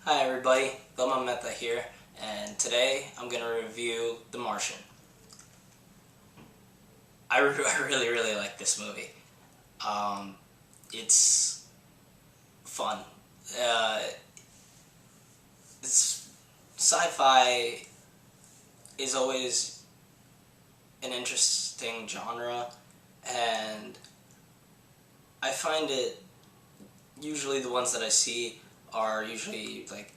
Hi everybody, Loma Meta here, and today I'm going to review The Martian. I really like this movie. It's fun. Uh, it's sci-fi is always an interesting genre, and I find it usually the ones that I see are usually like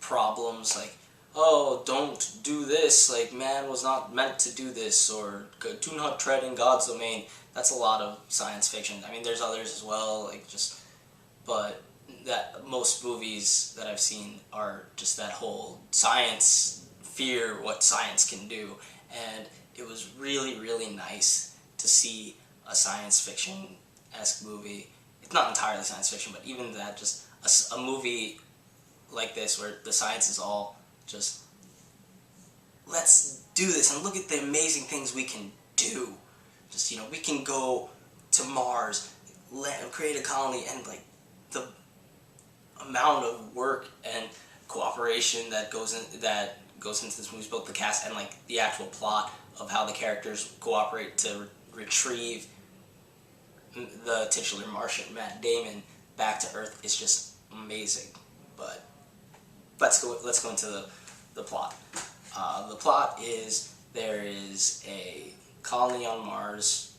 problems like, oh, don't do this, like man was not meant to do this, or do not tread in God's domain. That's a lot of science fiction. I mean, there's others as well, like just, but that most movies that I've seen are just that whole science, fear what science can do. And it was really nice to see a science fiction-esque movie. It's not entirely science fiction, but even that, just a movie like this where the science is all just, let's do this and look at the amazing things we can do. Just, we can go to Mars, create a colony, and like the amount of work and cooperation that goes into this movie, both the cast and like the actual plot of how the characters cooperate to retrieve the titular Martian, Matt Damon, back to Earth is just amazing. But let's go into the plot. The plot is there is a colony on Mars.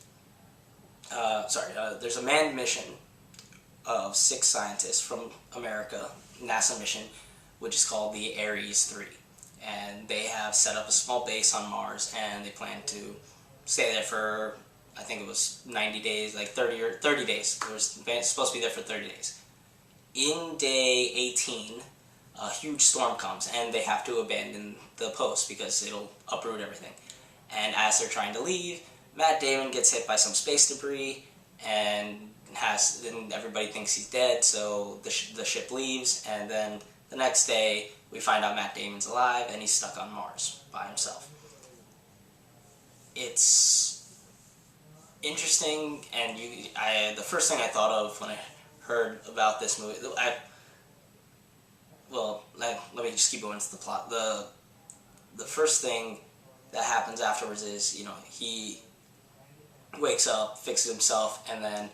There's a manned mission of 6 scientists from America, NASA mission, which is called the Ares 3. And they have set up a small base on Mars, and they plan to stay there for, I think it was 90 days, like 30 days. They were supposed to be there for 30 days. In day 18, a huge storm comes, and they have to abandon the post because it'll uproot everything. And as they're trying to leave, Matt Damon gets hit by some space debris, and everybody thinks he's dead, so the ship leaves, and then the next day we find out Matt Damon's alive and he's stuck on Mars by himself. It's interesting, and the first thing I thought of when I heard about this movie, let me just keep going to the plot. The first thing that happens afterwards is, he wakes up, fixes himself, and then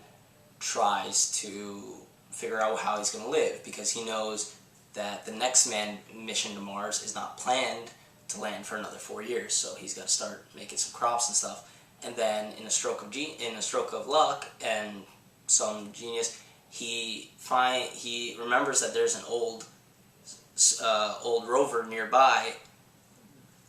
tries to figure out how he's going to live, because he knows that the next manned mission to Mars is not planned to land for another 4 years, so he's got to start making some crops and stuff. And then in a stroke of luck and some genius, he remembers that there's an old rover nearby,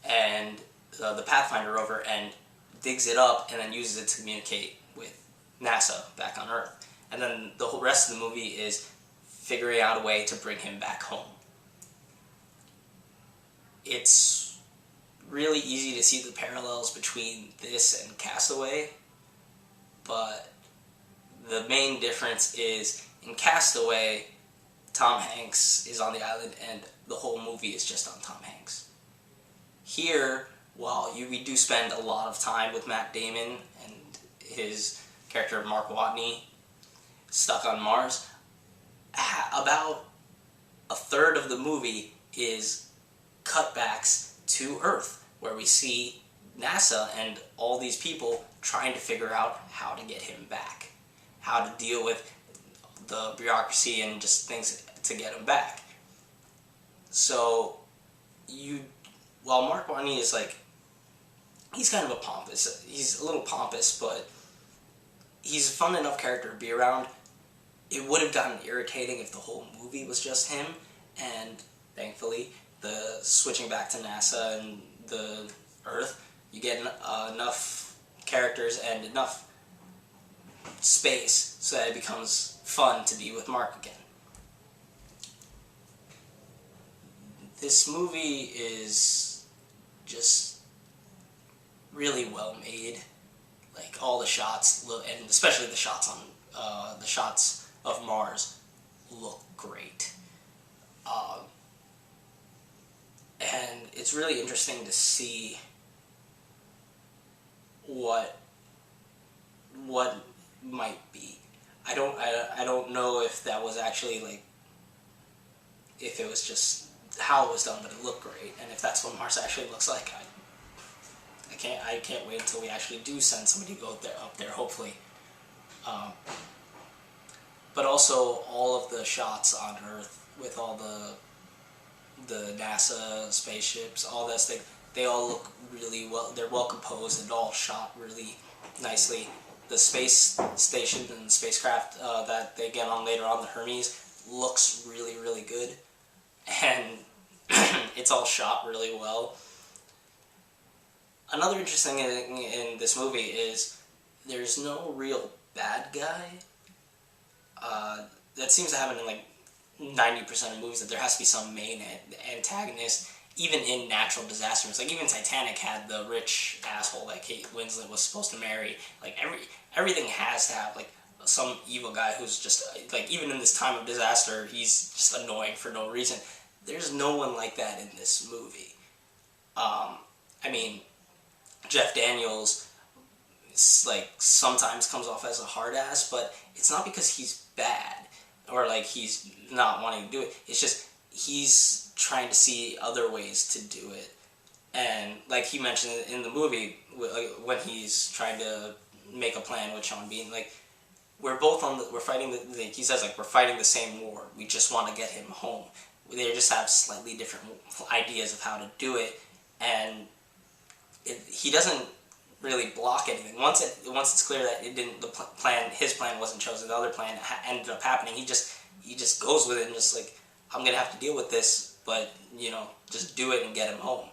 and the Pathfinder rover, and digs it up and then uses it to communicate with NASA back on Earth. And then the whole rest of the movie is figuring out a way to bring him back home. It's really easy to see the parallels between this and Castaway, but the main difference is in Castaway, Tom Hanks is on the island and the whole movie is just on Tom Hanks. Here, while we do spend a lot of time with Matt Damon and his character Mark Watney stuck on Mars, about a third of the movie is cutbacks to Earth, where we see NASA and all these people trying to figure out how to get him back, how to deal with the bureaucracy and just things to get him back. So, while Mark Watney is like, he's kind of he's a little pompous, but he's a fun enough character to be around. It would have gotten irritating if the whole movie was just him, and thankfully, the switching back to NASA and the Earth, you get enough characters and enough space so that it becomes fun to be with Mark again. This movie is just really well made. Like, all the shots, and especially the shots of Mars, look great. And it's really interesting to see what might be. I don't know if that was actually like if it was just how it was done, but it looked great. And if that's what Mars actually looks like, I can't wait until we actually do send somebody to go up there, hopefully. Um, but also all of the shots on Earth with all the NASA spaceships, all this, they all look really well. They're well composed and all shot really nicely. The space station and spacecraft that they get on later on, the Hermes, looks really, really good. And it's all shot really well. Another interesting thing in this movie is there's no real bad guy. That seems to happen in like 90% of movies, that there has to be some main antagonist, even in natural disasters. Like even Titanic had the rich asshole that Kate Winslet was supposed to marry. Like everything has to have like some evil guy who's just like, even in this time of disaster, he's just annoying for no reason. There's no one like that in this movie. I mean, Jeff Daniels like sometimes comes off as a hard ass, but it's not because he's bad or like he's not wanting to do it. It's just he's trying to see other ways to do it. And like he mentioned in the movie, when he's trying to make a plan with Sean Bean, like we're both we're fighting he says like we're fighting the same war. We just want to get him home. They just have slightly different ideas of how to do it, and he doesn't really block anything. Once it's clear that it didn't, his plan wasn't chosen, the other plan ended up happening. He just goes with it and just like, I'm gonna have to deal with this, but just do it and get him home.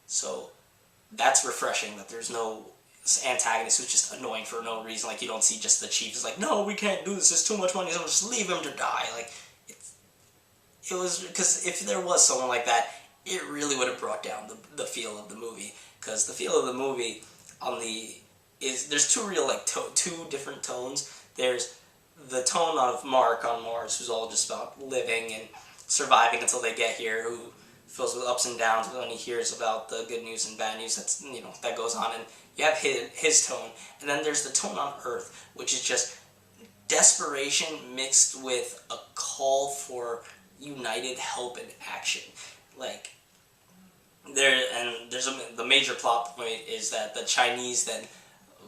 So that's refreshing, that there's no antagonist who's just annoying for no reason. Like you don't see just the chief is like, no, we can't do this. It's too much money. So just leave him to die. Like it was, because if there was someone like that, it really would have brought down the feel of the movie. Because the feel of the movie there's two real like two different tones. There's the tone of Mark on Mars, who's all just about living and surviving until they get here, who feels with ups and downs when he hears about the good news and bad news that goes on, and you have his tone. And then there's the tone on Earth, which is just desperation mixed with a call for united help and action. Like the major plot point is that the Chinese then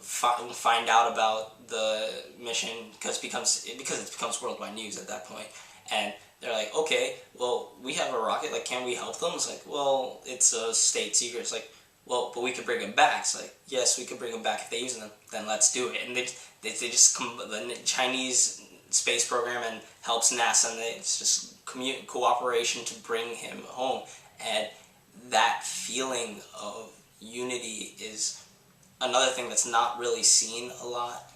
find out about the mission because it becomes worldwide news at that point, and they're like, okay, well, we have a rocket, like, can we help them? It's like, well, it's a state secret. It's like, well, but we could bring them back. It's like, yes, we could bring them back if they use them, then let's do it. And they just the Chinese space program and helps NASA, and it's just cooperation to bring him home. And that feeling of unity is another thing that's not really seen a lot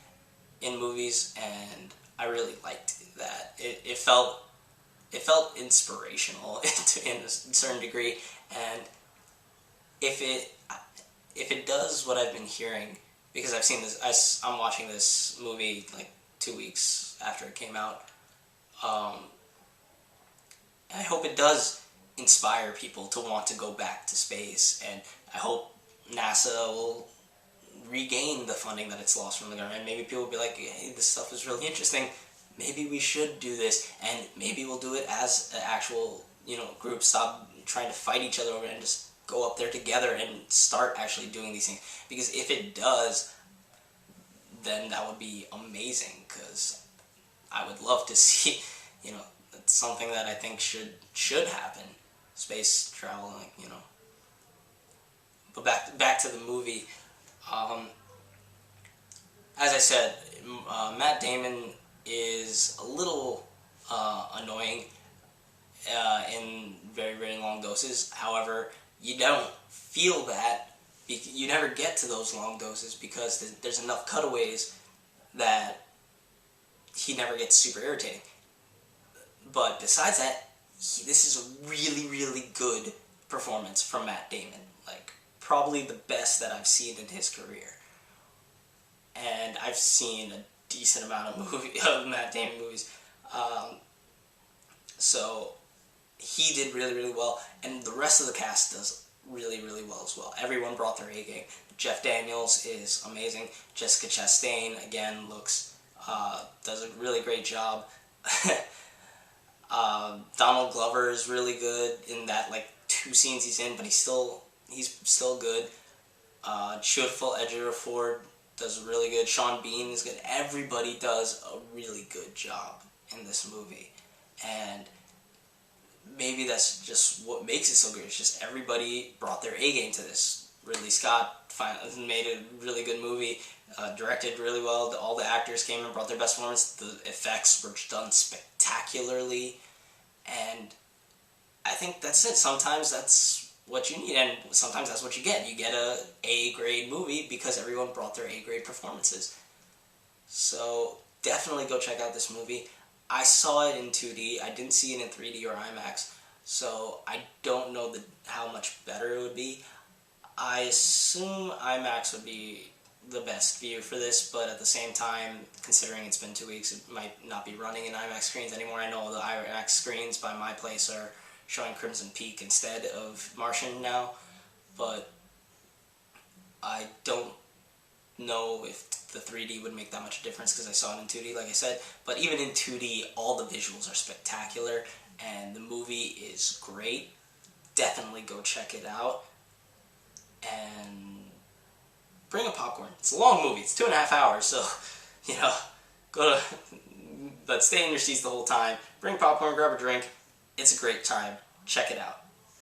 in movies, and I really liked that. It felt inspirational in a certain degree, and if it does what I've been hearing, because I've seen this, I'm watching this movie like 2 weeks after it came out. I hope it does inspire people to want to go back to space, and I hope NASA will regain the funding that it's lost from the government. Maybe people will be like, hey, this stuff is really interesting, maybe we should do this, and maybe we'll do it as an actual group. Stop trying to fight each other over it and just go up there together and start actually doing these things. Because if it does, then that would be amazing, because I would love to see, it's something that I think should happen. Space travel, But back to the movie. As I said, Matt Damon is a little annoying in very, very long doses. However, you don't feel that. You never get to those long doses because there's enough cutaways that he never gets super irritating. But besides that, this is a really, really good performance from Matt Damon. Like, probably the best that I've seen in his career. And I've seen a decent amount of Matt Damon movies. So he did really, really well, and the rest of the cast does really, really well as well. Everyone brought their A game. Jeff Daniels is amazing. Jessica Chastain again does a really great job. Donald Glover is really good in that like 2 scenes he's in, but he's still good. Chiwetel Ejiofor does really good. Sean Bean is good. Everybody does a really good job in this movie, and maybe that's just what makes it so good. It's just everybody brought their A game to this. Ridley Scott finally made a really good movie, directed really well. All the actors came and brought their best performance. The effects were done spectacularly, and I think that's it. Sometimes that's what you need, and sometimes that's what you get. You get a A grade movie because everyone brought their A grade performances. So definitely go check out this movie. I saw it in 2D. I didn't see it in 3D or IMAX, so I don't know how much better it would be. I assume IMAX would be the best view for this, but at the same time, considering it's been 2 weeks, it might not be running in IMAX screens anymore. I know the IMAX screens by my place are showing Crimson Peak instead of Martian now, but I don't know if the 3D would make that much difference because I saw it in 2D, like I said. But even in 2D, all the visuals are spectacular, and the movie is great. Definitely go check it out, and bring a popcorn. It's a long movie. It's 2.5 hours, so, go to, but stay in your seats the whole time. Bring popcorn, grab a drink. It's a great time. Check it out.